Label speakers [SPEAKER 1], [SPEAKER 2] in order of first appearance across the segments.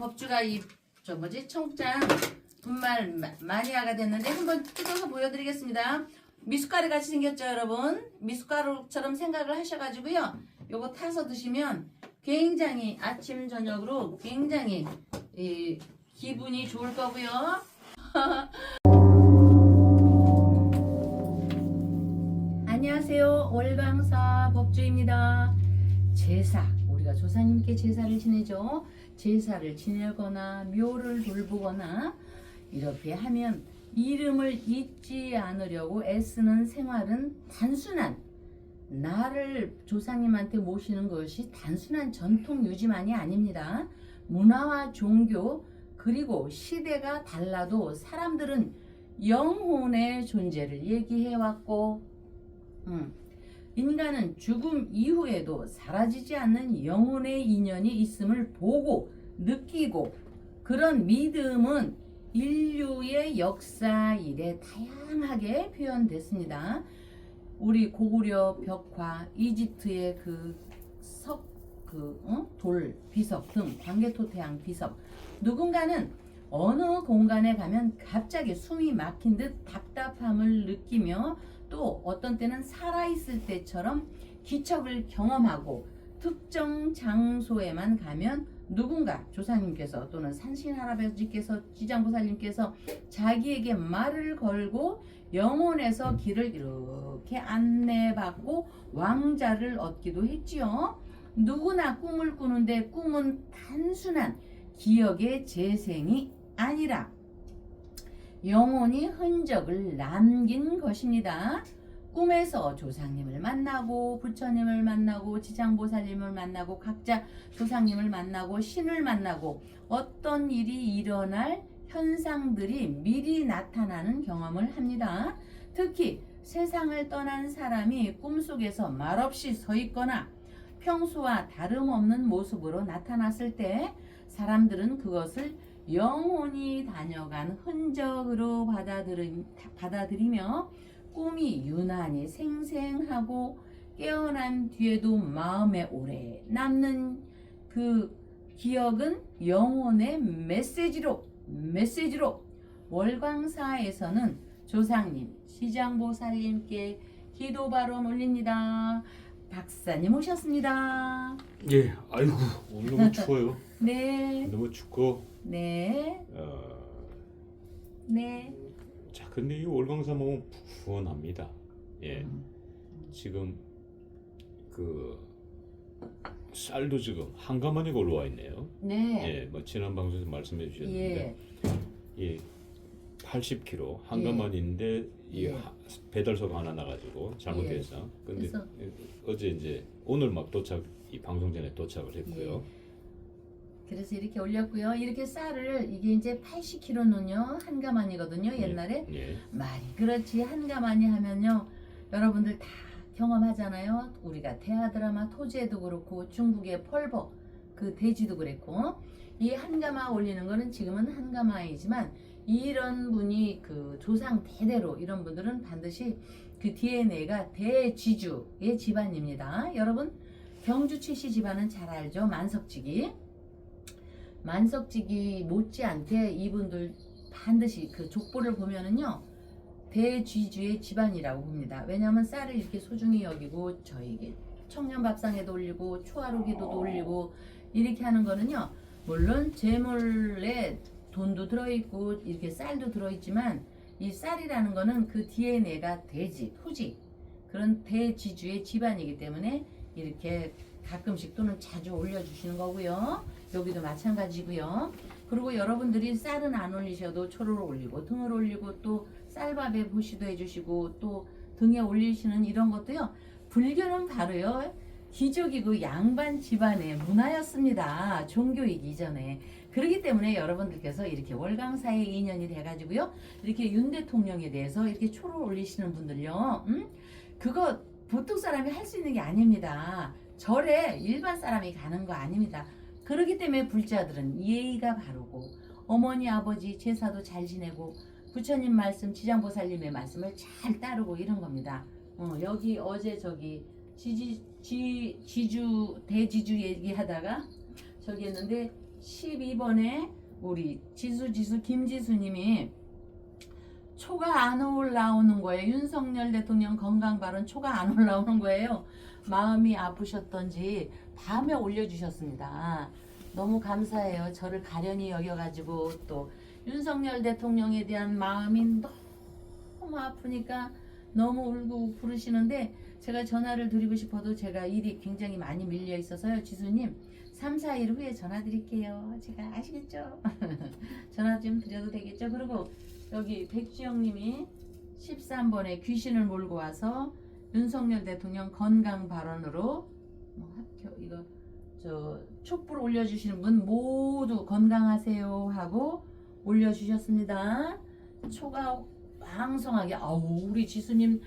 [SPEAKER 1] 법주가 저 뭐지 청장 분말 마니아가 됐는데 한번 뜯어서 보여드리겠습니다. 미숫가루 같이 생겼죠, 여러분? 미숫가루처럼 생각을 하셔가지고요. 요거 타서 드시면 굉장히 아침 저녁으로 굉장히 기분이 좋을 거고요. 안녕하세요, 월광사 법주입니다. 제사, 우리가 조상님께 제사를 지내죠. 제사를 지내거나 묘를 돌보거나 이렇게 하면 이름을 잊지 않으려고 애쓰는 생활은 단순한 나를 조상님한테 모시는 것이 단순한 전통 유지만이 아닙니다. 문화와 종교 그리고 시대가 달라도 사람들은 영혼의 존재를 얘기해왔고 인간은 죽음 이후에도 사라지지 않는 영혼의 인연이 있음을 보고 느끼고 그런 믿음은 인류의 역사 일에 다양하게 표현됐습니다. 우리 고구려 벽화, 이집트의 돌, 비석 등 광개토태양 비석 누군가는 어느 공간에 가면 갑자기 숨이 막힌 듯 답답함을 느끼며 또 어떤 때는 살아있을 때처럼 기척을 경험하고 특정 장소에만 가면 누군가 조상님께서 또는 산신할아버지께서 지장보살님께서 자기에게 말을 걸고 영혼에서 길을 이렇게 안내받고 왕자를 얻기도 했지요. 누구나 꿈을 꾸는데 꿈은 단순한 기억의 재생이 아니라 영혼이 흔적을 남긴 것입니다. 꿈에서 조상님을 만나고 부처님을 만나고 지장보살님을 만나고 각자 조상님을 만나고 신을 만나고 어떤 일이 일어날 현상들이 미리 나타나는 경험을 합니다. 특히 세상을 떠난 사람이 꿈속에서 말없이 서 있거나 평소와 다름없는 모습으로 나타났을 때 사람들은 그것을 영혼이 다녀간 흔적으로 받아들이며 꿈이 유난히 생생하고 깨어난 뒤에도 마음에 오래 남는 그 기억은 영혼의 메시지로 월광사에서는 조상님, 시장보살님께 기도 발언 올립니다. 박사님 오셨습니다.
[SPEAKER 2] 예, 아이고 오늘 너무 추워요.
[SPEAKER 1] 네.
[SPEAKER 2] 너무 춥고.
[SPEAKER 1] 네. 네.
[SPEAKER 2] 자, 근데 이 월광사 보면 부원합니다. 예, 지금 그 쌀도 지금 한가마니가 올라와 있네요.
[SPEAKER 1] 네.
[SPEAKER 2] 예, 뭐 지난 방송에서 말씀해 주셨는데, 예, 80kg 한가마니인데 이 배달소가 하나 나가지고 잘못해서. 근데 어제 이제 오늘 막 이 방송 전에 도착을 했고요.
[SPEAKER 1] 그래서 이렇게 올렸고요. 이렇게 쌀을 이게 이제 80kg는요 한가마니거든요. 옛날에 말이 그렇지 한가마니 하면요 여러분들 다 경험하잖아요. 우리가 대하 드라마 토지에도 그렇고 중국의 펄버 그 돼지도 그랬고 이 한가마 올리는 거는 지금은 한가마이지만 이런 분이 그 조상 대대로 이런 분들은 반드시 그 DNA가 대쥐주의 집안입니다. 여러분 경주 최씨 집안은 잘 알죠. 만석지기 못지않게 이분들 반드시 그 족보를 보면은요 대쥐주의 집안이라고 봅니다. 왜냐하면 쌀을 이렇게 소중히 여기고 저에게 청년밥상에도 올리고 초하루기도도 올리고 이렇게 하는 거는요 물론 재물에 돈도 들어있고 이렇게 쌀도 들어있지만 이 쌀이라는 거는 그 DNA가 돼지, 토지 그런 대쥐주의 집안이기 때문에 이렇게 가끔씩 또는 자주 올려주시는 거고요. 여기도 마찬가지고요. 그리고 여러분들이 쌀은 안 올리셔도 초를 올리고 등을 올리고 또 쌀밥에 보시도 해주시고 또 등에 올리시는 이런 것도요. 불교는 바로요. 기족이고 양반 집안의 문화였습니다. 종교이기 이전에. 그렇기 때문에 여러분들께서 이렇게 월광사에 인연이 돼가지고요. 이렇게 윤 대통령에 대해서 이렇게 초를 올리시는 분들요. 그거 보통 사람이 할 수 있는 게 아닙니다. 절에 일반 사람이 가는 거 아닙니다. 그렇기 때문에 불자들은 예의가 바르고 어머니 아버지 제사도 잘 지내고 부처님 말씀 지장보살님의 말씀을 잘 따르고 이런 겁니다. 여기 어제 저기 지주 대지주 얘기하다가 저기 했는데 12번에 우리 지수 김지수님이 초가 안 올라오는 거예요. 윤석열 대통령 건강 발언 초가 안 올라오는 거예요. 마음이 아프셨던지 밤에 올려주셨습니다. 너무 감사해요. 저를 가련히 여겨가지고 또 윤석열 대통령에 대한 마음이 너무 아프니까 너무 울고 부르시는데 제가 전화를 드리고 싶어도 제가 일이 굉장히 많이 밀려 있어서요. 지수님 3, 4일 후에 전화 드릴게요. 제가 아시겠죠? 전화 좀 드려도 되겠죠? 그리고 여기 백주영님이 13번에 귀신을 몰고 와서 윤석열 대통령 건강 발언으로 합격 이거 저 촛불 올려주시는 분 모두 건강하세요 하고 올려주셨습니다. 초가 왕성하게 아우 우리 지수님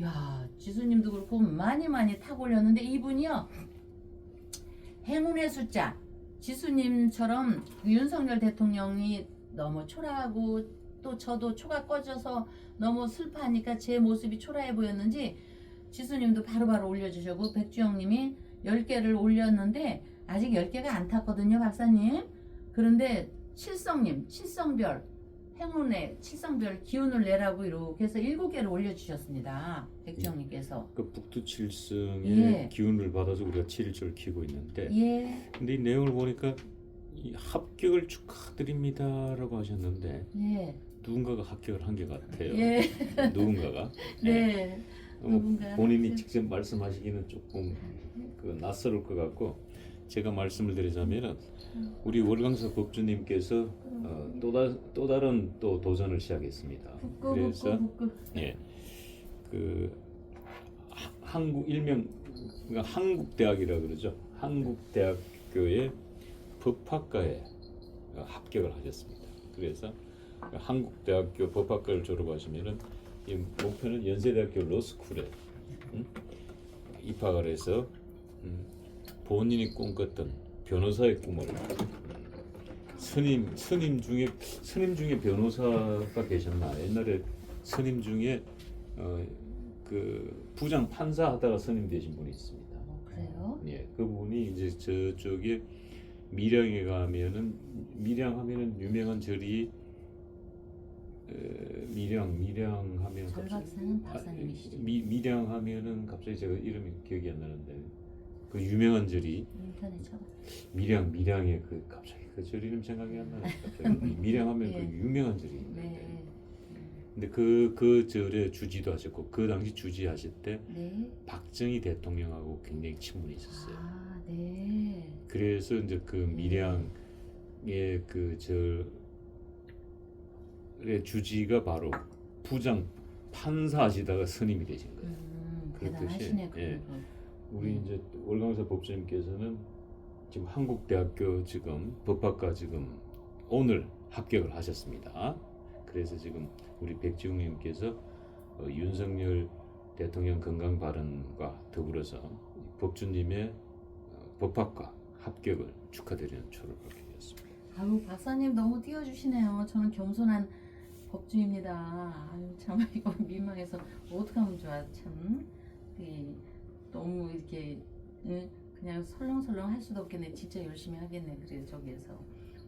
[SPEAKER 1] 야 지수님도 그렇고 많이 탁 올렸는데 이분이요 행운의 숫자 지수님처럼 윤석열 대통령이 너무 초라하고 또 저도 초가 꺼져서 너무 슬퍼하니까 제 모습이 초라해 보였는지 지수님도 바로바로 올려주셨고 백주영님이 10개를 올렸는데 아직 10개가 안 탔거든요 박사님. 그런데 칠성별 행운의 칠성별 기운을 내라고 이렇게 해서 7개를 올려주셨습니다. 백주영님께서
[SPEAKER 2] 그 북두칠성의
[SPEAKER 1] 예.
[SPEAKER 2] 기운을 받아서 우리가 7일절 키고 있는데
[SPEAKER 1] 예.
[SPEAKER 2] 근데 이 내용을 보니까 이 합격을 축하드립니다라고 하셨는데
[SPEAKER 1] 예.
[SPEAKER 2] 누군가가 합격을 한 게 같아요.
[SPEAKER 1] 예.
[SPEAKER 2] 누군가가.
[SPEAKER 1] 네. 누군가
[SPEAKER 2] 본인이
[SPEAKER 1] 합격.
[SPEAKER 2] 직접 말씀하시기는 조금 그 낯설을 것 같고 제가 말씀을 드리자면은 우리 월강사 법주님께서 또 다른 또 도전을 시작했습니다. 그래서 예, 그 한국 일명 그러니까 한국대학이라 그러죠. 한국대학교의 법학과에 합격을 하셨습니다. 그래서 한국대학교 법학과를 졸업하시면은 이 목표는 연세대학교 로스쿨에 입학을 해서 본인이 꿈꿨던 변호사의 꿈을 스님 중에 변호사가 계셨나? 옛날에 스님 중에 그 부장 판사 하다가 스님 되신 분이 있습니다.
[SPEAKER 1] 그래요?
[SPEAKER 2] 예, 그분이 이제 저쪽에 밀양에 가면은 밀양하면은 유명한 절이 밀양하면
[SPEAKER 1] 절박사는 박사님이시죠?
[SPEAKER 2] 밀양하면은 갑자기 제가 이름이 기억이 안 나는데 그 유명한 절이
[SPEAKER 1] 인터넷 쳐봐.
[SPEAKER 2] 밀양의 그 갑자기 그 절 이름 생각이 안 나요. 갑자기 밀양하면
[SPEAKER 1] 예.
[SPEAKER 2] 그 유명한 절이 있는데
[SPEAKER 1] 네.
[SPEAKER 2] 근데 그 절에 주지도 하셨고 그 당시 주지하실 때
[SPEAKER 1] 네.
[SPEAKER 2] 박정희 대통령하고 굉장히 친분이 있었어요.
[SPEAKER 1] 아, 네.
[SPEAKER 2] 그래서 이제 그 밀양의 그 절의 주지가 바로 부장 판사하시다가 스님이 되신 거예요. 그렇듯이,
[SPEAKER 1] 대단하시네.
[SPEAKER 2] 예. 우리 이제 월강사 법주님께서는 지금 한국대학교 지금 법학과 지금 오늘 합격을 하셨습니다. 그래서 지금 우리 백지웅님께서 윤석열 대통령 건강 발언과 더불어서 법주님의 법학과 합격을 축하드리는 초를 받게 되었습니다.
[SPEAKER 1] 아유 박사님 너무 띄워주시네요. 저는 겸손한 법주입니다. 아유 참 이거 민망해서 어떡하면 좋아 참. 너무 이렇게 그냥 설렁설렁 할 수도 없겠네. 진짜 열심히 하겠네. 그래서 저기에서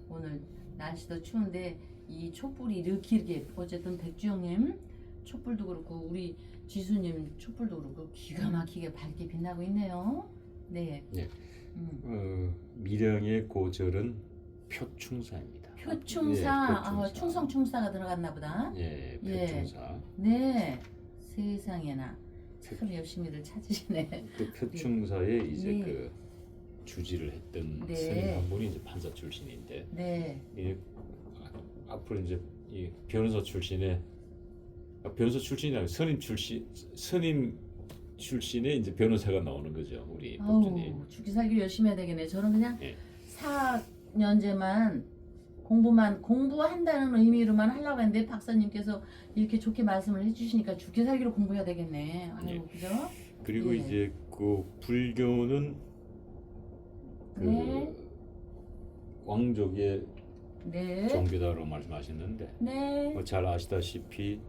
[SPEAKER 1] 오늘 날씨도 추운데 이 촛불이 이렇게 어쨌든 백주영님 촛불도 그렇고 우리 지수님 촛불도 그렇고 기가 막히게 밝게 빛나고 있네요. 네.
[SPEAKER 2] 네. 밀양의 고절은 표충사입니다.
[SPEAKER 1] 표충사.
[SPEAKER 2] 예, 표충사.
[SPEAKER 1] 충성충사가 들어갔나 보다.
[SPEAKER 2] 예, 표충사.
[SPEAKER 1] 예. 네. 세상에나 참 열심히들 찾으시네.
[SPEAKER 2] 그 표충사에 이제
[SPEAKER 1] 네.
[SPEAKER 2] 그 주지를 했던
[SPEAKER 1] 네.
[SPEAKER 2] 스님 한 분이 이제 판사 출신인데
[SPEAKER 1] 네.
[SPEAKER 2] 앞으로 이제 이 변호사 출신의 변호사 출신이 아니라 스님 출신의 이제 변호사가 나오는 거죠. 우리 법주님.
[SPEAKER 1] 아우 죽기 살기 열심히 해야 되겠네. 저는 그냥
[SPEAKER 2] 예.
[SPEAKER 1] 4년제만 공부한다는 의미로만 하려고 했는데 박사님께서 이렇게 좋게 말씀을 해주시니까 죽기 살기로 공부해야 되겠네. 아유
[SPEAKER 2] 예.
[SPEAKER 1] 그죠?
[SPEAKER 2] 그리고
[SPEAKER 1] 예.
[SPEAKER 2] 이제 그 불교는 그
[SPEAKER 1] 네.
[SPEAKER 2] 왕족의
[SPEAKER 1] 네.
[SPEAKER 2] 종교다라고 말씀하셨는데
[SPEAKER 1] 네.
[SPEAKER 2] 뭐 잘 아시다시피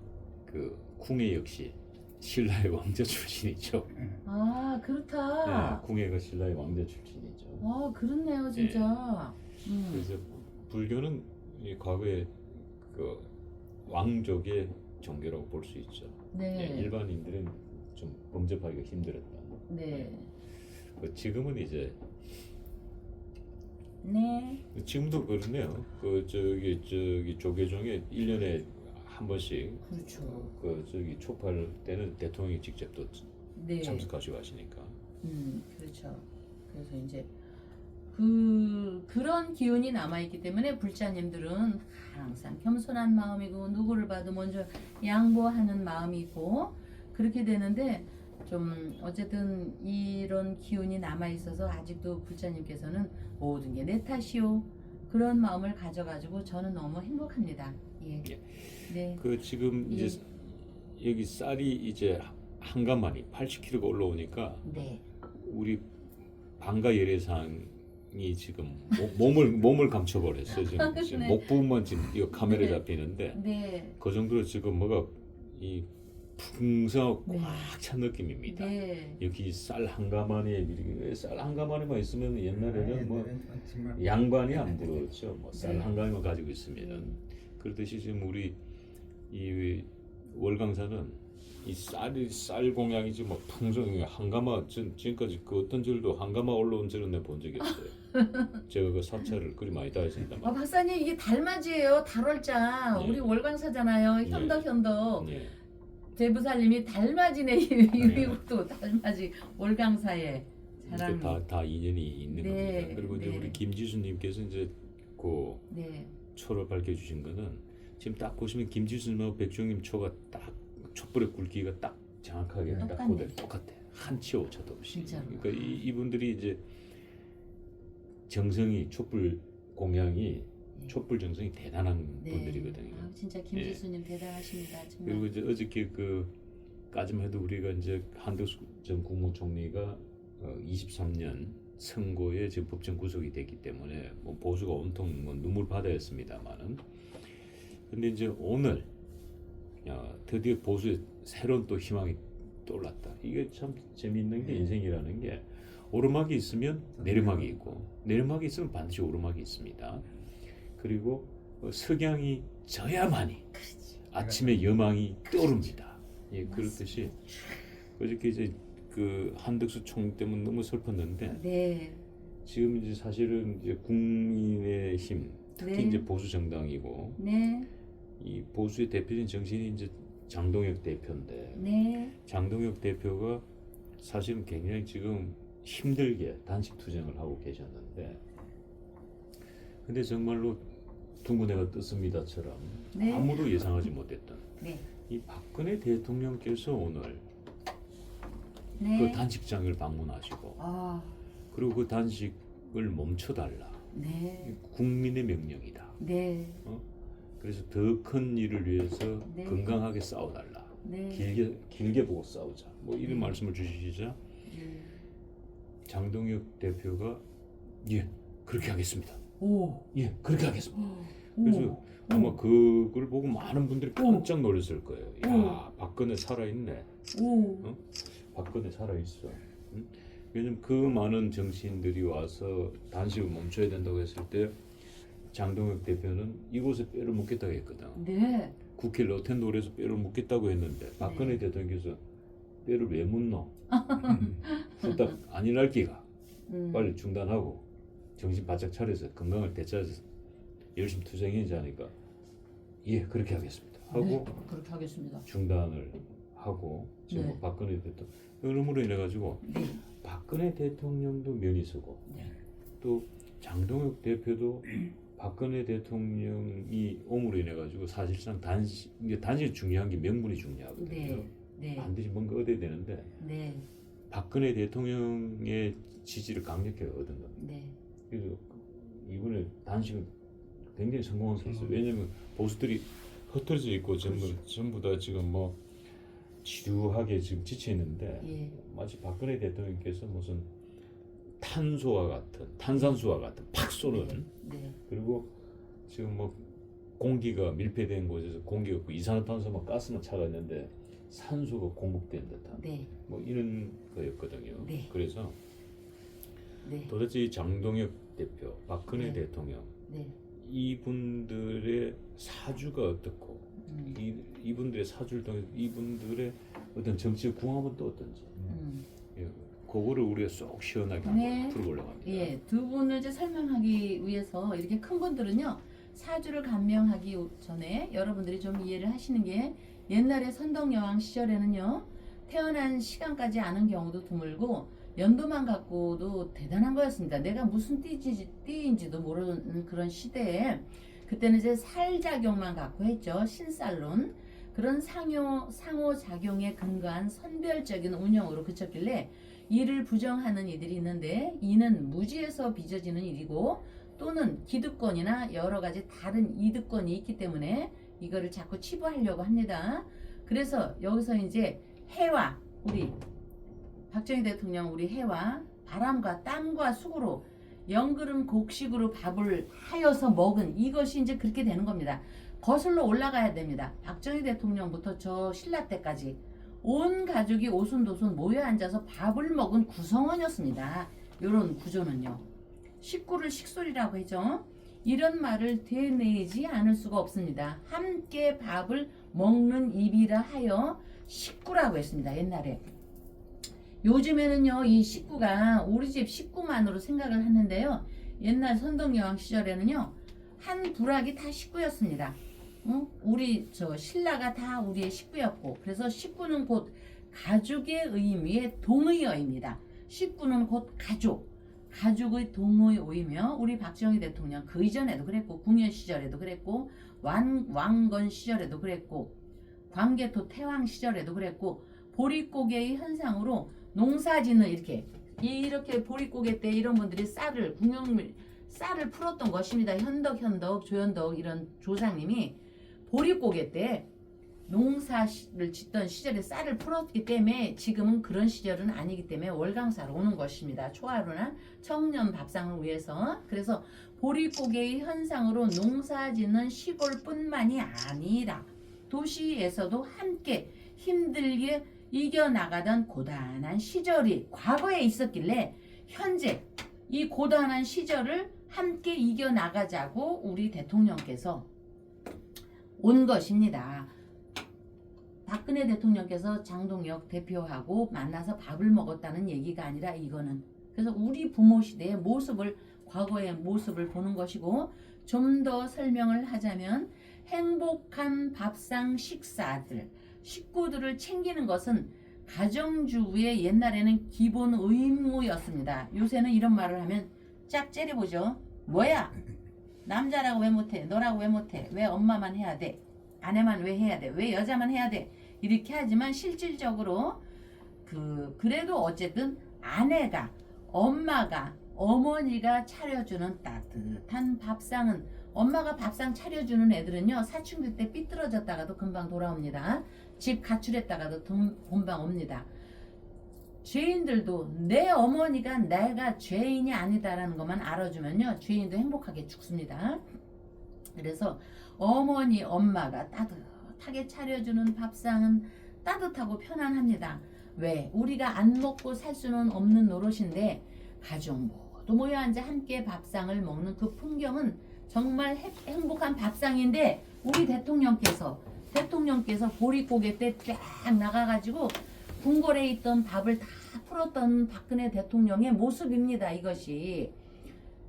[SPEAKER 2] 그 궁예 역시 신라의 왕자 출신이죠.
[SPEAKER 1] 아 그렇다.
[SPEAKER 2] 네, 궁예가 신라의 왕자 출신이죠.
[SPEAKER 1] 아 그렇네요 진짜.
[SPEAKER 2] 그래서 불교는 이 과거에 그 왕족의 종교라고 볼 수 있죠.
[SPEAKER 1] 네.
[SPEAKER 2] 예, 일반인들은 좀 범접하기가 힘들었다.
[SPEAKER 1] 네.
[SPEAKER 2] 지금은 이제
[SPEAKER 1] 네.
[SPEAKER 2] 지금도 그렇네요. 저기 조계종에 1년에 한 번씩
[SPEAKER 1] 그렇죠.
[SPEAKER 2] 저기 초파할 때는 대통령이 직접 또
[SPEAKER 1] 네.
[SPEAKER 2] 참석하시고 하시니까.
[SPEAKER 1] 그렇죠. 그래서 이제 그런 기운이 남아있기 때문에 불자님들은 항상 겸손한 마음이고 누구를 봐도 먼저 양보하는 마음이 있고 그렇게 되는데 좀 어쨌든 이런 기운이 남아있어서 아직도 불자님께서는 모든 게 내 탓이요 그런 마음을 가져가지고 저는 너무 행복합니다. 예.
[SPEAKER 2] 예.
[SPEAKER 1] 네.
[SPEAKER 2] 지금
[SPEAKER 1] 예.
[SPEAKER 2] 이제 여기 쌀이 이제 한가만이 80kg가 올라오니까
[SPEAKER 1] 네.
[SPEAKER 2] 우리 방가 열애상이 지금 몸을 감춰버렸어요. 지금
[SPEAKER 1] 네.
[SPEAKER 2] 목 부분만 지금 이거 카메라에
[SPEAKER 1] 네.
[SPEAKER 2] 잡히는데
[SPEAKER 1] 네.
[SPEAKER 2] 그 정도로 지금 뭐가 이 풍성하고
[SPEAKER 1] 네.
[SPEAKER 2] 꽉 찬 느낌입니다.
[SPEAKER 1] 네.
[SPEAKER 2] 여기 쌀 한가마니에 쌀 한가마니만 있으면 옛날에는 뭐 양반이 안 들어왔죠. 뭐 쌀
[SPEAKER 1] 네.
[SPEAKER 2] 한가마니만 가지고 있으면은 그렇듯이 지금 우리 이 월강산은 이 쌀 공양이지 뭐 풍성히 한가마 지금까지 그 어떤 절도 한가마 올라온 절은 내가 본 적이 없어요. 제가 그 사찰을 그리 많이 다녔습니다.
[SPEAKER 1] 박사님 이게 달맞이에요. 달월자.
[SPEAKER 2] 예.
[SPEAKER 1] 우리 월광사잖아요. 현덕.
[SPEAKER 2] 예.
[SPEAKER 1] 제부살님이 달맞이네. 이것도 달맞이 월광사의 자랑.
[SPEAKER 2] 다 인연이 있는
[SPEAKER 1] 네,
[SPEAKER 2] 겁니다. 그리고 이제
[SPEAKER 1] 네.
[SPEAKER 2] 우리 김지수님께서 이제 그
[SPEAKER 1] 네.
[SPEAKER 2] 초를 밝혀주신 거는 지금 딱 보시면 김지수님하고 백종님 초가 딱 촛불의 굵기가 딱 정확하게 딱
[SPEAKER 1] 똑같네.
[SPEAKER 2] 그대로 똑같아. 한 치 오차도 없이.
[SPEAKER 1] 진짜로.
[SPEAKER 2] 그러니까 이분들이 이제 정성이 촛불 공양이 촛불 정성이 대단한 분들이거든요.
[SPEAKER 1] 아, 진짜 김지수님 대단하십니다. 정말.
[SPEAKER 2] 그리고 이제 어저께 까지만 해도 우리가 이제 한덕수 전 국무총리가 23년 선고에 지금 법정 구속이 됐기 때문에 뭐 보수가 온통 뭐 눈물 바다였습니다만은 근데 이제 오늘 드디어 보수의 새로운 또 희망이 떠올랐다. 이게 참 재미있는 게 인생이라는 게 오르막이 있으면 내리막이 있고 내리막이 있으면 반드시 오르막이 있습니다. 그리고 석양이 져야만이 아침에 여망이 떠오릅니다. 예, 그렇듯이 어저께 이제 그 한덕수 총리 때문에 너무 슬펐는데
[SPEAKER 1] 네.
[SPEAKER 2] 지금 이제 사실은 이제 국민의힘 특히
[SPEAKER 1] 네.
[SPEAKER 2] 이제 보수 정당이고
[SPEAKER 1] 네.
[SPEAKER 2] 이 보수의 대표적인 정신이 이제 장동혁 대표인데
[SPEAKER 1] 네.
[SPEAKER 2] 장동혁 대표가 사실은 굉장히 지금 힘들게 단식 투쟁을 하고 계셨는데 근데 정말로 둥근해가 떴습니다처럼
[SPEAKER 1] 네.
[SPEAKER 2] 아무도 예상하지 못했던
[SPEAKER 1] 네.
[SPEAKER 2] 이 박근혜 대통령께서 오늘
[SPEAKER 1] 네.
[SPEAKER 2] 그 단식장을 방문하시고
[SPEAKER 1] 아.
[SPEAKER 2] 그리고 그 단식을 멈춰달라.
[SPEAKER 1] 네.
[SPEAKER 2] 국민의 명령이다.
[SPEAKER 1] 네.
[SPEAKER 2] 그래서 더 큰 일을 위해서
[SPEAKER 1] 네.
[SPEAKER 2] 건강하게 싸워달라.
[SPEAKER 1] 네.
[SPEAKER 2] 길게 보고 싸우자. 뭐 이런
[SPEAKER 1] 네.
[SPEAKER 2] 말씀을 주시자
[SPEAKER 1] 네.
[SPEAKER 2] 장동혁 대표가 예 그렇게 하겠습니다.
[SPEAKER 1] 오.
[SPEAKER 2] 예 그렇게 하겠습니다.
[SPEAKER 1] 오.
[SPEAKER 2] 그래서 아마 그걸 보고 많은 분들이 깜짝 놀랐을 거예요. 야
[SPEAKER 1] 오.
[SPEAKER 2] 박근혜 살아있네.
[SPEAKER 1] 오.
[SPEAKER 2] 박근혜 살아있어. 응? 왜냐면 그 많은 정치인들이 와서 단식을 멈춰야 된다고 했을 때 장동혁 대표는 이곳에 뼈를 묻겠다고 했거든.
[SPEAKER 1] 네.
[SPEAKER 2] 국회 러텐돌에서 뼈를 묻겠다고 했는데 박근혜 대통령께서 뼈를 왜 묻노? 후딱 안일할 기가 빨리 중단하고 정신 바짝 차려서 건강을 되찾아서 열심히 투쟁해자니까 예 그렇게 하겠습니다 하고
[SPEAKER 1] 네. 그렇게 하겠습니다.
[SPEAKER 2] 중단을 하고 지금
[SPEAKER 1] 네.
[SPEAKER 2] 박근혜 대통령 그러므로 인해 가지고
[SPEAKER 1] 네.
[SPEAKER 2] 박근혜 대통령도 면이 서고
[SPEAKER 1] 네.
[SPEAKER 2] 또 장동혁 대표도 박근혜 대통령이 옴으로 인해 가지고 사실상 단식 중요한 게 명분이 중요하거든요.
[SPEAKER 1] 네. 네.
[SPEAKER 2] 반드시 뭔가 얻어야 되는데
[SPEAKER 1] 네.
[SPEAKER 2] 박근혜 대통령의 지지를 강력하게 얻은 겁니다.
[SPEAKER 1] 네.
[SPEAKER 2] 그래서 이번에 단식은 굉장히 성공한 수 있어요. 왜냐하면 보수들이 흩어져 있고 전부 다 지금 뭐 지루하게 지금 지쳐 있는데
[SPEAKER 1] 예.
[SPEAKER 2] 마치 박근혜 대통령께서 무슨 탄산수와 같은 팍 쏘는
[SPEAKER 1] 네.
[SPEAKER 2] 그리고 지금 뭐 공기가 밀폐된 곳에서 공기가 없고 이산화탄소만 가스만 차가 있는데 산소가 공급된 듯한
[SPEAKER 1] 네.
[SPEAKER 2] 뭐 이런 거였거든요.
[SPEAKER 1] 네.
[SPEAKER 2] 그래서
[SPEAKER 1] 네.
[SPEAKER 2] 도대체 이 장동혁 대표, 박근혜
[SPEAKER 1] 네.
[SPEAKER 2] 대통령
[SPEAKER 1] 네.
[SPEAKER 2] 이분들의 사주가 어떻고 이분들의 사주를 통해 이분들의 어떤 정치 궁합은 또 어떤지 예, 그거를 우리가 쏙 시원하게
[SPEAKER 1] 네.
[SPEAKER 2] 한번 풀어보려고 합니다.
[SPEAKER 1] 예, 두 분을 이제 설명하기 위해서 이렇게 큰 분들은요 사주를 감명하기 전에 여러분들이 좀 이해를 하시는 게 옛날에 선덕여왕 시절에는요 태어난 시간까지 아는 경우도 드물고 연도만 갖고도 대단한 거였습니다. 내가 무슨 띠인지도 모르는 그런 시대에 그때는 이제 살작용만 갖고 했죠. 신살론. 그런 상호작용에 근거한 선별적인 운영으로 그쳤길래 이를 부정하는 이들이 있는데 이는 무지에서 빚어지는 일이고 또는 기득권이나 여러 가지 다른 이득권이 있기 때문에 이거를 자꾸 치부하려고 합니다. 그래서 여기서 이제 해와 우리 박정희 대통령 우리 해와 바람과 땀과 수고로 영그름 곡식으로 밥을 하여서 먹은 이것이 이제 그렇게 되는 겁니다. 거슬러 올라가야 됩니다. 박정희 대통령부터 저 신라 때까지 온 가족이 오손도손 모여 앉아서 밥을 먹은 구성원이었습니다. 이런 구조는요. 식구를 식솔이라고 하죠. 이런 말을 되뇌지 않을 수가 없습니다. 함께 밥을 먹는 입이라 하여 식구라고 했습니다. 옛날에. 요즘에는요 이 식구가 우리 집 식구만으로 생각을 하는데요. 옛날 선덕여왕 시절에는요 한 부락이 다 식구였습니다. 우리 저 신라가 다 우리의 식구였고 그래서 식구는 곧 가족의 의미의 동의어입니다. 식구는 곧 가족의 동의어이며 우리 박정희 대통령 그 이전에도 그랬고 궁현 시절에도 그랬고 왕건 시절에도 그랬고 광개토 태왕 시절에도 그랬고 보릿고개의 현상으로 농사짓는 이렇게 보릿고개 때 이런 분들이 쌀을 풀었던 것입니다. 현덕, 조현덕 이런 조상님이 보릿고개 때 농사를 짓던 시절에 쌀을 풀었기 때문에 지금은 그런 시절은 아니기 때문에 월강사로 오는 것입니다. 초하루나 청년 밥상을 위해서. 그래서 보릿고개의 현상으로 농사짓는 시골뿐만이 아니라 도시에서도 함께 힘들게 이겨나가던 고단한 시절이 과거에 있었길래 현재 이 고단한 시절을 함께 이겨나가자고 우리 대통령께서 온 것입니다. 박근혜 대통령께서 장동혁 대표하고 만나서 밥을 먹었다는 얘기가 아니라 이거는 그래서 우리 부모 시대의 모습을 과거의 모습을 보는 것이고 좀 더 설명을 하자면 행복한 밥상 식사들 식구들을 챙기는 것은 가정주부의 옛날에는 기본 의무였습니다. 요새는 이런 말을 하면 짝 째려보죠. 뭐야? 남자라고 왜 못해? 너라고 왜 못해? 왜 엄마만 해야 돼? 아내만 왜 해야 돼? 왜 여자만 해야 돼? 이렇게 하지만 실질적으로 그래도 어쨌든 아내가 엄마가 어머니가 차려주는 따뜻한 밥상은 엄마가 밥상 차려주는 애들은요 사춘기 때 삐뚤어졌다가도 금방 돌아옵니다. 집 가출했다가도 금방 옵니다. 죄인들도 내 어머니가 내가 죄인이 아니다라는 것만 알아주면요 죄인도 행복하게 죽습니다. 그래서 어머니 엄마가 따뜻하게 차려주는 밥상은 따뜻하고 편안합니다. 왜? 우리가 안 먹고 살 수는 없는 노릇인데 가족 모두 모여 앉아 함께 밥상을 먹는 그 풍경은 정말 행복한 밥상인데 우리 대통령께서 보릿고개 때 쫙 나가가지고 궁궐에 있던 밥을 다 풀었던 박근혜 대통령의 모습입니다. 이것이.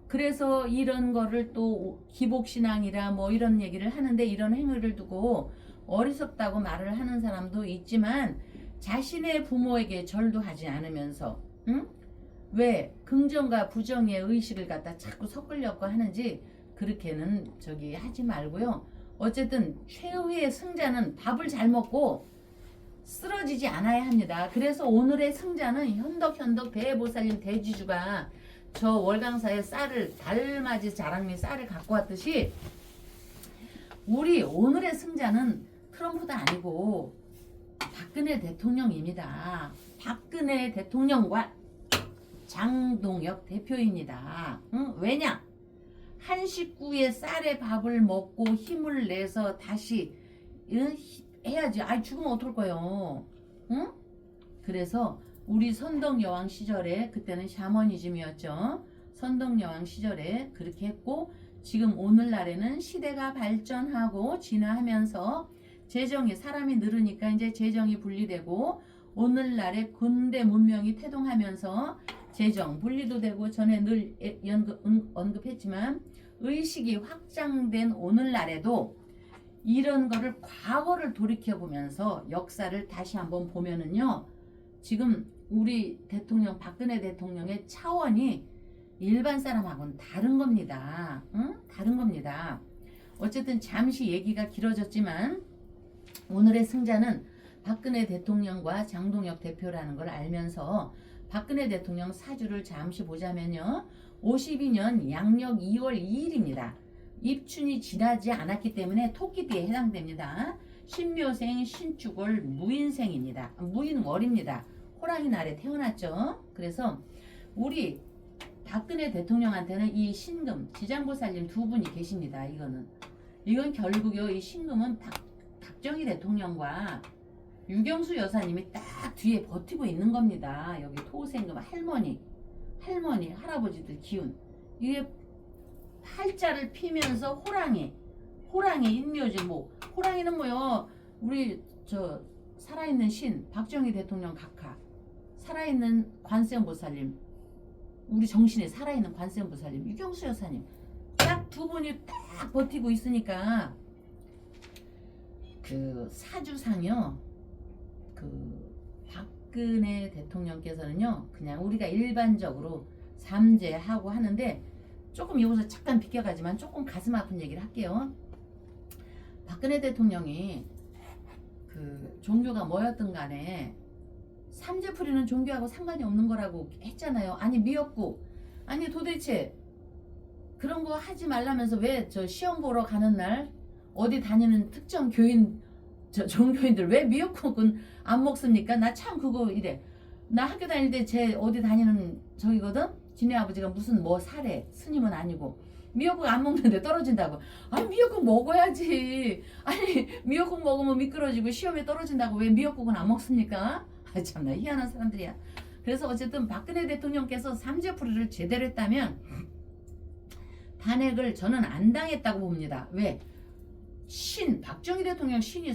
[SPEAKER 1] 그래서 이런 거를 또 기복신앙이라 뭐 이런 얘기를 하는데 이런 행위를 두고 어리석다고 말을 하는 사람도 있지만 자신의 부모에게 절도 하지 않으면서 왜 긍정과 부정의 의식을 갖다 자꾸 섞으려고 하는지 그렇게는 하지 말고요. 어쨌든 최후의 승자는 밥을 잘 먹고 쓰러지지 않아야 합니다. 그래서 오늘의 승자는 현덕 대보살님 대지주가 저 월강사에 쌀을 달맞이 자랑미 쌀을 갖고 왔듯이 우리 오늘의 승자는 트럼프도 아니고 박근혜 대통령입니다. 박근혜 대통령과 장동혁 대표입니다. 왜냐? 한 식구의 쌀에 밥을 먹고 힘을 내서 다시 해야지. 죽으면 어떨 거예요? 그래서 우리 선덕여왕 시절에 그때는 샤머니즘이었죠. 선덕여왕 시절에 그렇게 했고, 지금 오늘날에는 시대가 발전하고 진화하면서 재정이, 사람이 늘으니까 이제 재정이 분리되고, 오늘날의 근대 문명이 태동하면서 재정 분리도 되고, 전에 늘 언급했지만 의식이 확장된 오늘날에도 이런 거를, 과거를 돌이켜 보면서 역사를 다시 한번 보면은요, 지금 우리 대통령, 박근혜 대통령의 차원이 일반 사람하고는 다른 겁니다. 응? 다른 겁니다. 어쨌든 잠시 얘기가 길어졌지만 오늘의 승자는 박근혜 대통령과 장동혁 대표라는 걸 알면서 박근혜 대통령 사주를 잠시 보자면요, 52년 양력 2월 2일입니다. 입춘이 지나지 않았기 때문에 토끼띠에 해당됩니다. 신묘생, 신축월, 무인생입니다. 무인월입니다. 호랑이 날에 태어났죠. 그래서 우리 박근혜 대통령한테는 이 신금, 지장보살님 두 분이 계십니다. 이건 결국요, 이 신금은 박정희 대통령과 유경수 여사님이 딱 뒤에 버티고 있는 겁니다. 여기 토생금, 할머니, 할아버지들 기운. 이게 팔자를 피면서 호랑이 인묘지, 호랑이는 뭐요, 우리 살아있는 신 박정희 대통령 각하, 살아있는 관세음보살님, 우리 정신에 살아있는 관세음보살님, 유경수 여사님, 딱 두 분이 딱 버티고 있으니까 그 사주상요, 그 박근혜 대통령께서는요, 그냥 우리가 일반적으로 삼재하고 하는데, 조금 여기서 잠깐 비껴가지만 조금 가슴 아픈 얘기를 할게요. 박근혜 대통령이 그 종교가 뭐였든 간에 삼재풀이는 종교하고 상관이 없는 거라고 했잖아요. 아니 미역국, 아니 도대체 그런 거 하지 말라면서 왜 저 시험 보러 가는 날 어디 다니는 특정 교인, 종교인들 왜 미역국은 안 먹습니까? 나 참 그거 이래. 나 학교 다닐 때 제 어디 다니는 저기거든? 지네 아버지가 무슨 사래, 스님은 아니고 미역국 안 먹는데 떨어진다고. 아니 미역국 먹어야지. 아니 미역국 먹으면 미끄러지고 시험에 떨어진다고 왜 미역국은 안 먹습니까? 아 참나 희한한 사람들이야. 그래서 어쨌든 박근혜 대통령께서 삼재풀이를 제대로 했다면 탄핵을 저는 안 당했다고 봅니다. 왜? 박정희 대통령 신이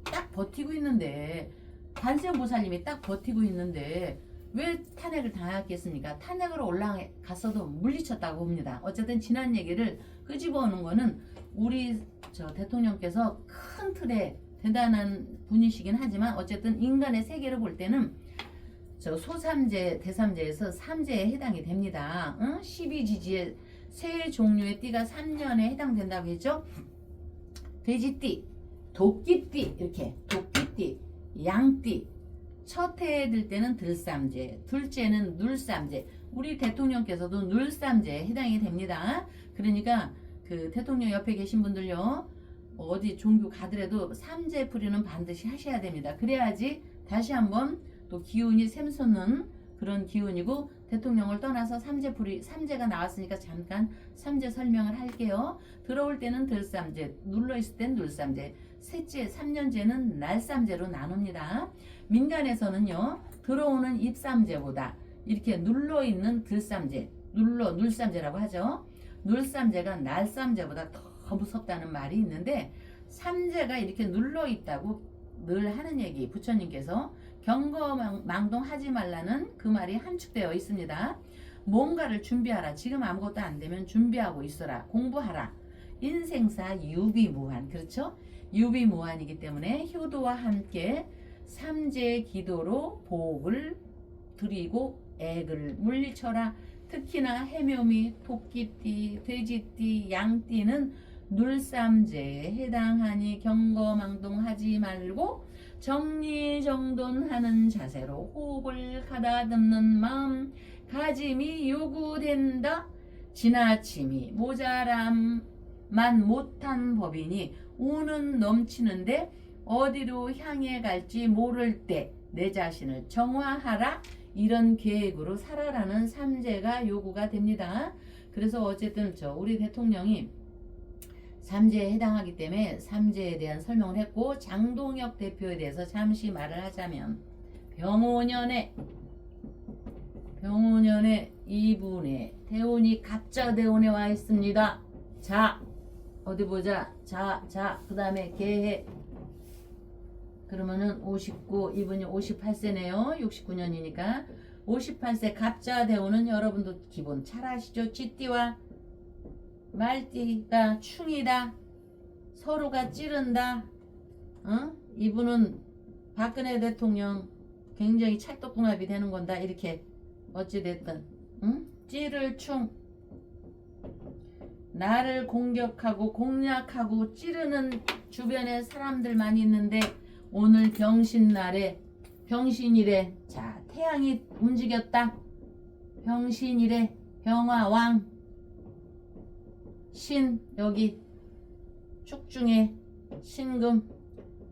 [SPEAKER 1] 딱 버티고 있는데, 관세음보살님이 딱 버티고 있는데 왜 탄핵을 당했겠습니까? 탄핵으로 올라갔어도 물리쳤다고 봅니다. 어쨌든 지난 얘기를 끄집어오는 거는 우리 대통령께서 큰 틀에 대단한 분이시긴 하지만, 어쨌든 인간의 세계를 볼 때는 소삼재, 대삼재에서 삼재에 해당이 됩니다. 12지지의 세 종류의 띠가 3년에 해당된다고 했죠. 돼지띠, 도끼띠, 이렇게 도끼띠, 양띠, 첫 해에 들 때는 들삼재, 둘째는 눌삼재. 우리 대통령께서도 눌삼재에 해당이 됩니다. 그러니까 그 대통령 옆에 계신 분들요, 어디 종교 가더라도 삼재풀이는 반드시 하셔야 됩니다. 그래야지 다시 한번 또 기운이 샘솟는 그런 기운이고, 대통령을 떠나서 삼재가 나왔으니까 잠깐 삼재 설명을 할게요. 들어올 때는 들삼재, 눌러있을 땐 눌삼재, 셋째 3년째는 날삼재로 나눕니다. 민간에서는요, 들어오는 입삼재보다 이렇게 눌러있는 들삼재, 눌삼재라고 하죠. 눌삼재가 날삼재보다 더 무섭다는 말이 있는데, 삼재가 이렇게 눌러있다고 늘 하는 얘기, 부처님께서 경거망동하지 말라는 그 말이 함축되어 있습니다. 뭔가를 준비하라. 지금 아무것도 안 되면 준비하고 있어라. 공부하라. 인생사 유비무한. 그렇죠? 유비무한이기 때문에 효도와 함께 삼재 기도로 복을 드리고 액을 물리쳐라. 특히나 해묘미, 토끼띠, 돼지띠, 양띠는 눌삼재에 해당하니 경거망동하지 말고 정리정돈하는 자세로 호흡을 가다듬는 마음 가짐이 요구된다. 지나침이 모자람만 못한 법이니 우는 넘치는데 어디로 향해 갈지 모를 때 내 자신을 정화하라. 이런 계획으로 살아라는 삼재가 요구가 됩니다. 그래서 어쨌든 우리 대통령이 삼재에 해당하기 때문에 삼재에 대한 설명을 했고, 장동혁 대표에 대해서 잠시 말을 하자면 병 병원년의 2분에 대운이 갑자대운에 와 있습니다. 자, 어디 보자. 자, 그 다음에 개해. 그러면은 59, 이분이 58세네요. 69년이니까. 58세 갑자대운은 여러분도 기본 잘 아시죠? 쥐띠와 말띠가 충이다. 서로가 찌른다. 이분은 박근혜 대통령 굉장히 찰떡궁합이 되는 건다. 이렇게 어찌됐든 찌를 충 나를 공격하고 공략하고 찌르는 주변에 사람들만 있는데 오늘 병신날에 병신일에 자 태양이 움직였다. 병신일에 병화왕 신 여기 축중에 신금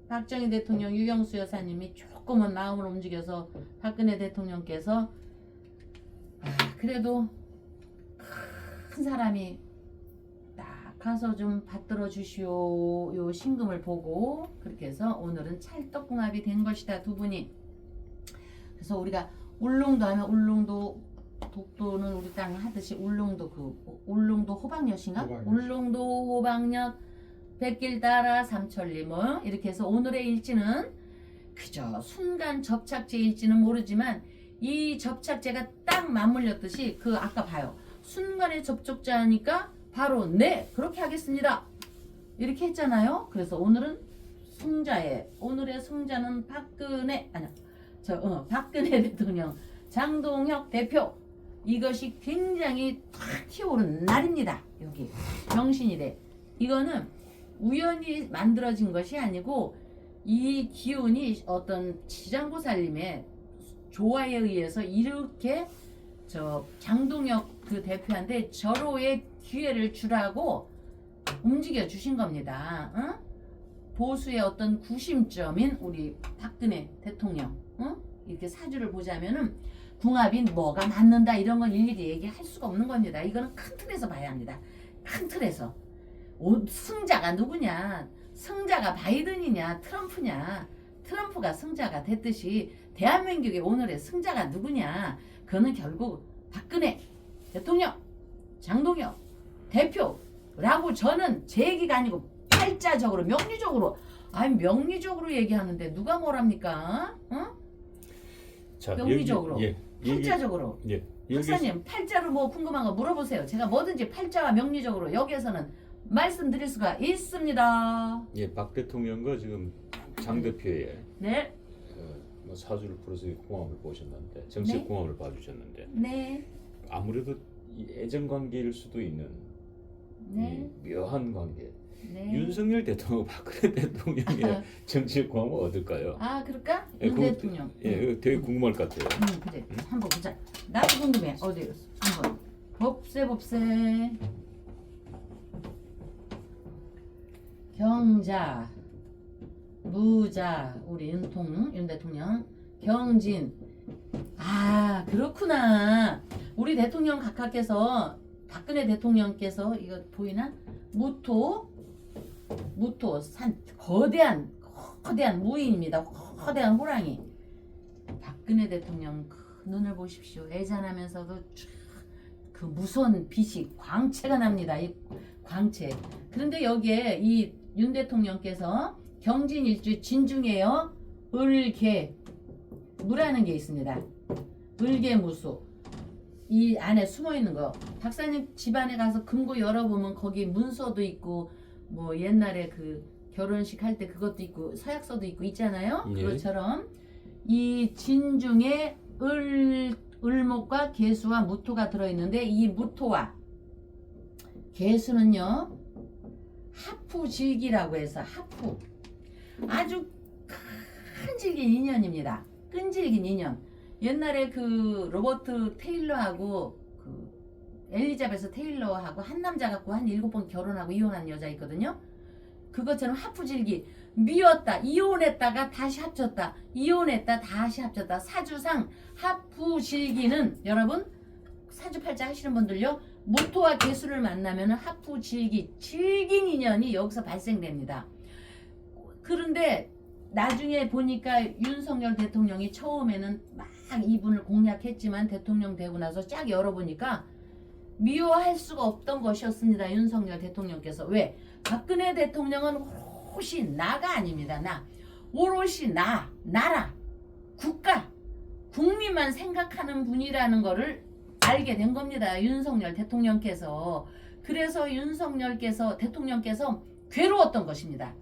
[SPEAKER 1] 박정희 대통령 유경수 여사님이 조금은 마음을 움직여서 박근혜 대통령께서 그래도 큰 사람이 딱 가서 좀 받들어 주시오 요 신금을 보고 그렇게 해서 오늘은 찰떡궁합이 된 것이다 두 분이. 그래서 우리가 울릉도 하면 울릉도 독도는 우리 땅 하듯이 울릉도 호박엿인가? 울릉도 호박엿 백길 따라 삼천리 뭐 이렇게 해서 오늘의 일지는 그저 순간 접착제일지는 모르지만 이 접착제가 딱 맞물렸듯이 그 아까 봐요. 순간의 접촉자니까 바로 네 그렇게 하겠습니다. 이렇게 했잖아요. 그래서 오늘은 승자의 오늘의 승자는 박근혜 박근혜 대통령 장동혁 대표 이것이 굉장히 탁 튀어오른 날입니다. 여기 병신이래. 이거는 우연히 만들어진 것이 아니고 이 기운이 어떤 지장고살님의 조화에 의해서 이렇게 저 장동혁 그 대표한테 절호의 기회를 주라고 움직여 주신 겁니다. 보수의 어떤 구심점인 우리 박근혜 대통령 이렇게 사주를 보자면은 궁합이 뭐가 맞는다 이런 건 일일이 얘기할 수가 없는 겁니다. 이거는 큰 틀에서 봐야 합니다. 큰 틀에서 승자가 누구냐? 승자가 바이든이냐 트럼프냐? 트럼프가 승자가 됐듯이 대한민국의 오늘의 승자가 누구냐? 그는 결국 박근혜 대통령 장동혁 대표라고 저는 제 얘기가 아니고 팔자적으로 명리적으로 명리적으로 얘기하는데 누가 뭐랍니까?
[SPEAKER 2] 자,
[SPEAKER 1] 명리적으로 팔자적으로
[SPEAKER 2] 예.
[SPEAKER 1] 박사님 팔자로 뭐 궁금한 거 물어보세요. 제가 뭐든지 팔자와 명리적으로 여기에서는 말씀드릴 수가 있습니다.
[SPEAKER 2] 예, 박 대통령과 지금 장 대표의
[SPEAKER 1] 네.
[SPEAKER 2] 뭐 사주를 풀어서 궁합을 보셨는데 정치
[SPEAKER 1] 네.
[SPEAKER 2] 궁합을 봐주셨는데
[SPEAKER 1] 네.
[SPEAKER 2] 아무래도 이 애정 관계일 수도 있는
[SPEAKER 1] 네.
[SPEAKER 2] 이 묘한 관계.
[SPEAKER 1] 네.
[SPEAKER 2] 윤석열 대통령, 박근혜 대통령의 정치 궁합은 어떨까요?
[SPEAKER 1] 그럴까?
[SPEAKER 2] 예,
[SPEAKER 1] 윤
[SPEAKER 2] 그거-
[SPEAKER 1] 대통령.
[SPEAKER 2] 예, 되게 궁금할 것 같아요.
[SPEAKER 1] 그래. 한번 보자. 나도 궁금해. 어디 한번 법세 경자 무자 우리 윤 대통령 경진 그렇구나. 우리 대통령 각하께서 박근혜 대통령께서 이거 보이나? 무토 산 거대한 무인입니다. 거대한 호랑이. 박근혜 대통령 그 눈을 보십시오. 애잔하면서도 그 무서운 빛이 광채가 납니다. 이 광채. 그런데 여기에 이 윤 대통령께서 경진일주 진중에요. 을개 무라는 게 있습니다. 을개무수. 이 안에 숨어 있는 거. 박사님 집안에 가서 금고 열어보면 거기 문서도 있고 뭐 옛날에 그 결혼식 할 때 그것도 있고 서약서도 있고 있잖아요.
[SPEAKER 2] 예.
[SPEAKER 1] 그것처럼 이 진중에 을목과 개수와 무토가 들어있는데 이 무토와 개수는요 하프질기라고 해서 하프 아주 끈질긴 인연입니다. 끈질긴 인연. 옛날에 그 로버트 테일러하고 그 엘리자베스 테일러하고 한 남자 갖고 한 7번 결혼하고 이혼한 여자 있거든요. 그것처럼 하프질기 미웠다 이혼했다가 다시 합쳤다 이혼했다 다시 합쳤다. 사주상 하프질기는 여러분 사주팔자 하시는 분들요 무토와 개수를 만나면 하프질기 질긴 인연이 여기서 발생됩니다. 그런데 나중에 보니까 윤석열 대통령이 처음에는 막 이분을 공략했지만 대통령 되고 나서 쫙 열어보니까 미워할 수가 없던 것이었습니다. 윤석열 대통령께서. 왜? 박근혜 대통령은 오롯이 나가 아닙니다. 나. 오롯이 나라, 국가, 국민만 생각하는 분이라는 거를 알게 된 겁니다. 윤석열 대통령께서. 그래서 대통령께서 괴로웠던 것입니다.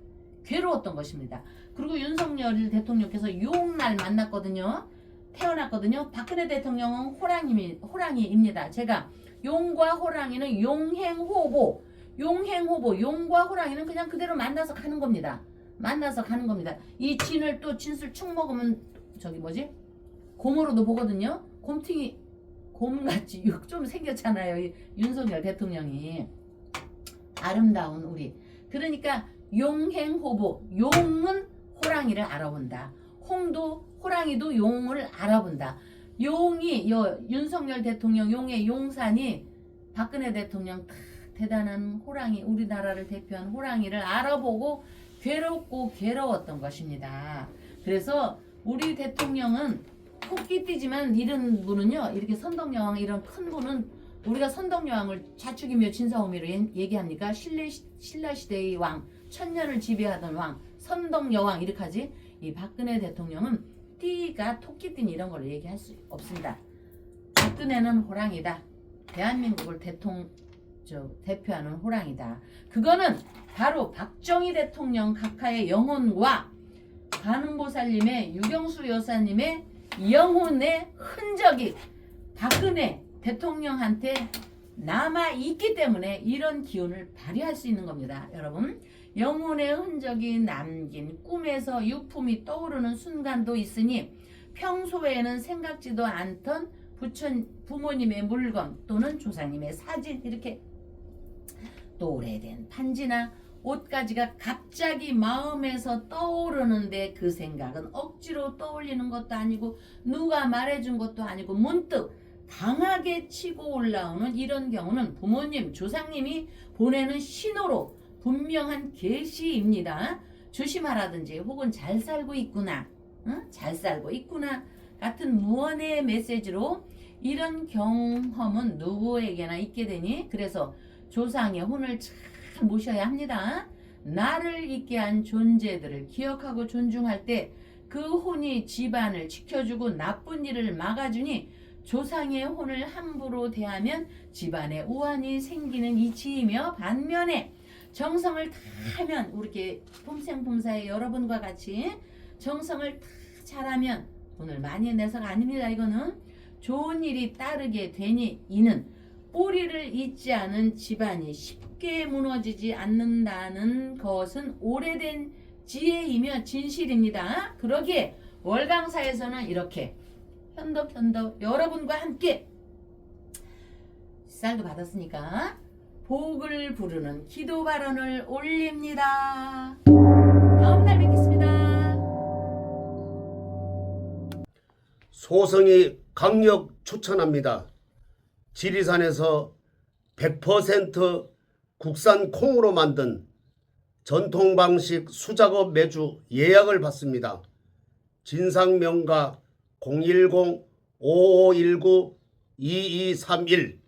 [SPEAKER 1] 그리고 윤석열 대통령께서 용날 만났거든요. 태어났거든요. 박근혜 대통령은 호랑이입니다. 제가 용과 호랑이는 용행호보, 용과 호랑이는 그냥 그대로 만나서 가는 겁니다. 이 진을 또 진술 축 먹으면 곰으로도 보거든요. 곰같이 좀 생겼잖아요. 이 윤석열 대통령이. 아름다운 우리. 그러니까 용행호보, 용은 호랑이를 알아본다. 호랑이도 용을 알아본다. 윤석열 대통령 용의 용산이 박근혜 대통령 대단한 호랑이, 우리나라를 대표한 호랑이를 알아보고 괴로웠던 것입니다. 그래서 우리 대통령은 토끼띠지만 이런 분은요, 이렇게 선덕여왕 이런 큰 분은 우리가 선덕여왕을 자축이며 진사오미로 얘기합니까? 신라시대의 왕, 천년을 지배하던 왕, 선덕여왕 이렇게 하지. 이 박근혜 대통령은 띠가 토끼띠니 이런 걸 얘기할 수 없습니다. 박근혜는 호랑이다. 대한민국을 대표하는 호랑이다. 그거는 바로 박정희 대통령 각하의 영혼과 관음보살님의 유경수 여사님의 영혼의 흔적이 박근혜 대통령한테 남아있기 때문에 이런 기운을 발휘할 수 있는 겁니다. 여러분, 영혼의 흔적이 남긴 꿈에서 유품이 떠오르는 순간도 있으니 평소에는 생각지도 않던 부모님의 물건 또는 조상님의 사진, 이렇게 또 오래된 반지나 옷가지가 갑자기 마음에서 떠오르는데 그 생각은 억지로 떠올리는 것도 아니고 누가 말해준 것도 아니고 문득 강하게 치고 올라오는 이런 경우는 부모님, 조상님이 보내는 신호로 분명한 계시입니다. 조심하라든지 혹은 잘 살고 있구나, 잘 살고 있구나 같은 무언의 메시지로 이런 경험은 누구에게나 있게 되니, 그래서 조상의 혼을 잘 모셔야 합니다. 나를 있게 한 존재들을 기억하고 존중할 때 그 혼이 집안을 지켜주고 나쁜 일을 막아주니 조상의 혼을 함부로 대하면 집안에 우환이 생기는 이치이며, 반면에 정성을 다하면 우리 폼생폼사의 여러분과 같이 정성을 다 잘하면, 돈을 많이 내서가 아닙니다. 이거는 좋은 일이 따르게 되니 이는 뿌리를 잇지 않은 집안이 쉽게 무너지지 않는다는 것은 오래된 지혜이며 진실입니다. 그러기에 월강사에서는 이렇게 현덕 여러분과 함께 쌀도 받았으니까 복을 부르는 기도 발언을 올립니다. 다음 날 뵙겠습니다.
[SPEAKER 3] 소성이 강력 추천합니다. 지리산에서 100% 국산 콩으로 만든 전통 방식 수작업 매주 예약을 받습니다. 진상명가 010-5519-2231